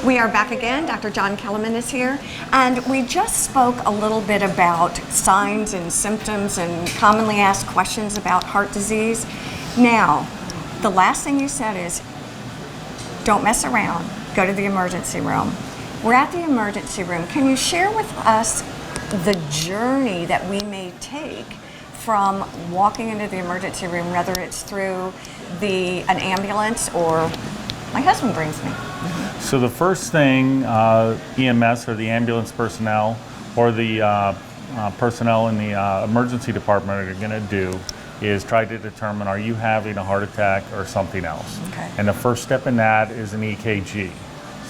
We are back again. Dr. John Kelemen is here, and we just spoke a little bit about signs and symptoms and commonly asked questions about heart disease. Now, the last thing you said is, don't mess around, go to the emergency room. We're at the emergency room. Can you share with us the journey that we may take from walking into the emergency room, whether it's through an ambulance or my husband brings me? So the first thing EMS or the ambulance personnel or the personnel in the emergency department are going to do is try to determine, are you having a heart attack or something else? Okay. And the first step in that is an EKG.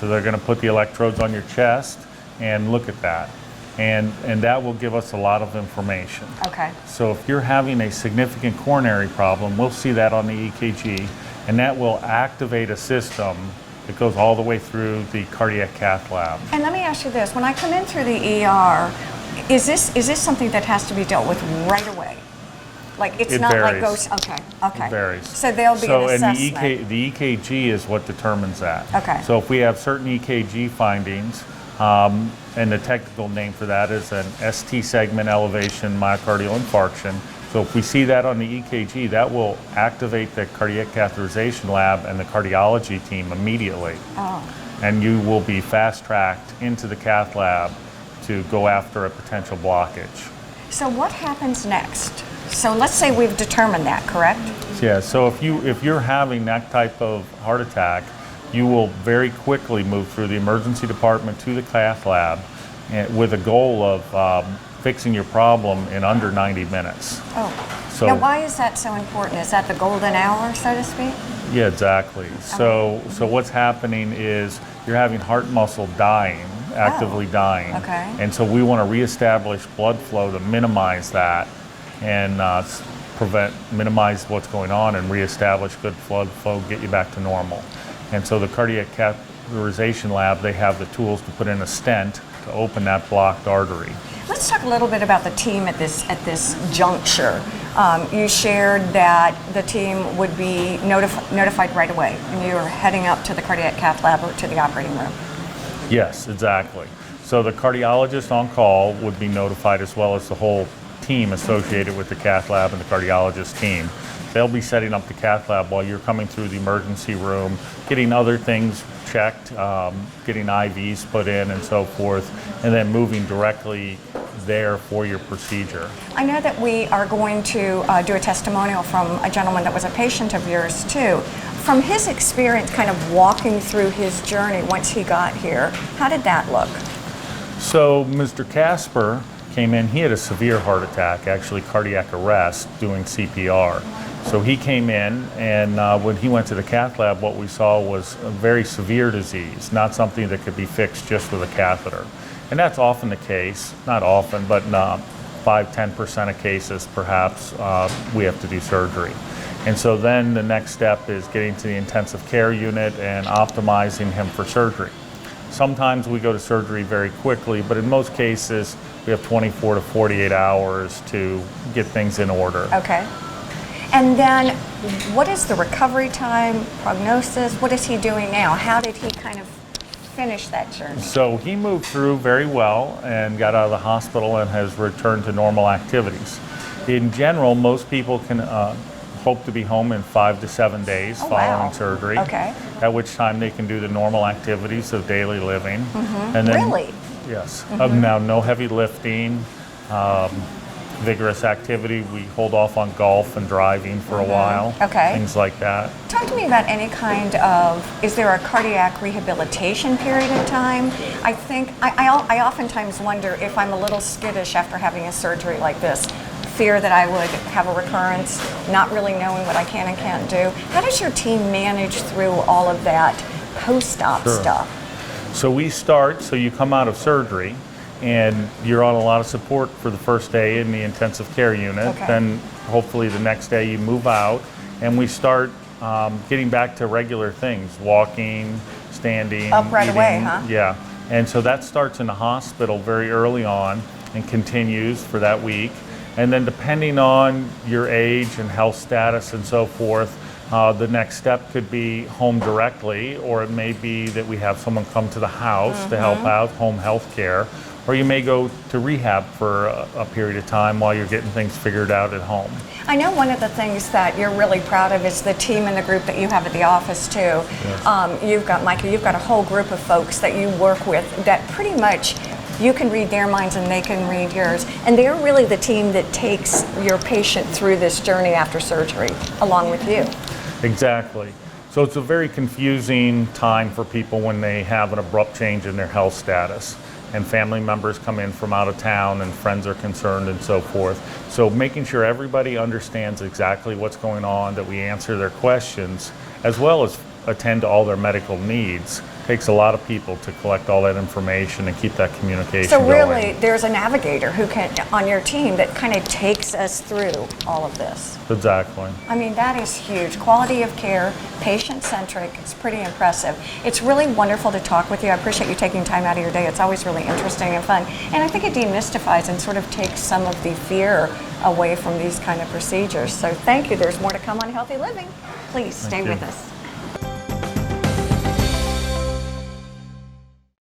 So they're going to put the electrodes on your chest and look at that. And that will give us a lot of information. Okay. So if you're having a significant coronary problem, we'll see that on the EKG, and that will activate a system that goes all the way through the cardiac cath lab. And let me ask you this, when I come in through the ER, is this something that has to be dealt with right away? Like it's not varies. like goes, okay. It varies. So there'll be an assessment. And the EKG is what determines that. Okay. So if we have certain EKG findings, and the technical name for that is an ST segment elevation myocardial infarction. So if we see that on the EKG, that will activate the cardiac catheterization lab and the cardiology team immediately. Oh. And you will be fast-tracked into the cath lab to go after a potential blockage. So what happens next? So let's say we've determined that, correct? Yeah, so if you're having that type of heart attack, you will very quickly move through the emergency department to the cath lab with a goal of fixing your problem in under 90 minutes. Oh. So, now why is that so important? Is that the golden hour, so to speak? Yeah, exactly. So what's happening is you're having heart muscle dying, actively dying. Okay. And so we want to reestablish blood flow to minimize that and minimize what's going on and reestablish good blood flow, get you back to normal. And so the cardiac catheterization lab, they have the tools to put in a stent to open that blocked artery. Let's talk a little bit about the team at this juncture. You shared that the team would be notified right away, and you were heading up to the cardiac cath lab or to the operating room. Yes, exactly. So the cardiologist on call would be notified, as well as the whole team associated with the cath lab and the cardiologist team. They'll be setting up the cath lab while you're coming through the emergency room, getting other things checked, getting IVs put in and so forth, and then moving directly there for your procedure. I know that we are going to do a testimonial from a gentleman that was a patient of yours too. From his experience kind of walking through his journey once he got here, how did that look? So Mr. Casper came in, he had a severe heart attack, actually cardiac arrest, doing CPR. So he came in, and when he went to the cath lab, what we saw was a very severe disease, not something that could be fixed just with a catheter. And that's often the case, not often, but 5–10% of cases perhaps we have to do surgery. And so then the next step is getting to the intensive care unit and optimizing him for surgery. Sometimes we go to surgery very quickly, but in most cases we have 24 to 48 hours to get things in order. Okay. And then what is the recovery time, prognosis? What is he doing now? How did he kind of finish that journey? So he moved through very well and got out of the hospital and has returned to normal activities. In general, most people can hope to be home in 5 to 7 days following surgery. Okay. At which time they can do the normal activities of daily living. Mm-hmm. And then, really? Yes. Now, no heavy lifting, vigorous activity. We hold off on golf and driving for a while. Okay. Things like that. Talk to me about any kind of, is there a cardiac rehabilitation period of time? I think, I oftentimes wonder if I'm a little skittish after having a surgery like this, fear that I would have a recurrence, not really knowing what I can and can't do. How does your team manage through all of that post-op stuff? So we start, so you come out of surgery, and you're on a lot of support for the first day in the intensive care unit. Okay. Then hopefully the next day you move out, and we start getting back to regular things, walking, standing, up right eating. away, huh? Yeah, and so that starts in the hospital very early on and continues for that week. And then depending on your age and health status and so forth, The next step could be home directly, or it may be that we have someone come to the house to help out, home health care, or you may go to rehab for a period of time while you're getting things figured out at home. I know one of the things that you're really proud of is the team and the group that you have at the office too. Yes. You've got, Micah, you've got a whole group of folks that you work with that pretty much you can read their minds and they can read yours. And they're really the team that takes your patient through this journey after surgery along with you. Exactly. So it's a very confusing time for people when they have an abrupt change in their health status, and family members come in from out of town and friends are concerned and so forth. So making sure everybody understands exactly what's going on, that we answer their questions, as well as attend to all their medical needs, takes a lot of people to collect all that information and keep that communication So going. really, there's a navigator who can, on your team, that kind of takes us through all of this. Exactly. I mean, that is huge. Quality of care, patient-centric, it's pretty impressive. It's really wonderful to talk with you. I appreciate you taking time out of your day. It's always really interesting and fun. And I think it demystifies and sort of takes some of the fear away from these kind of procedures. So thank you. There's more to come on Healthy Living. Please stay with us.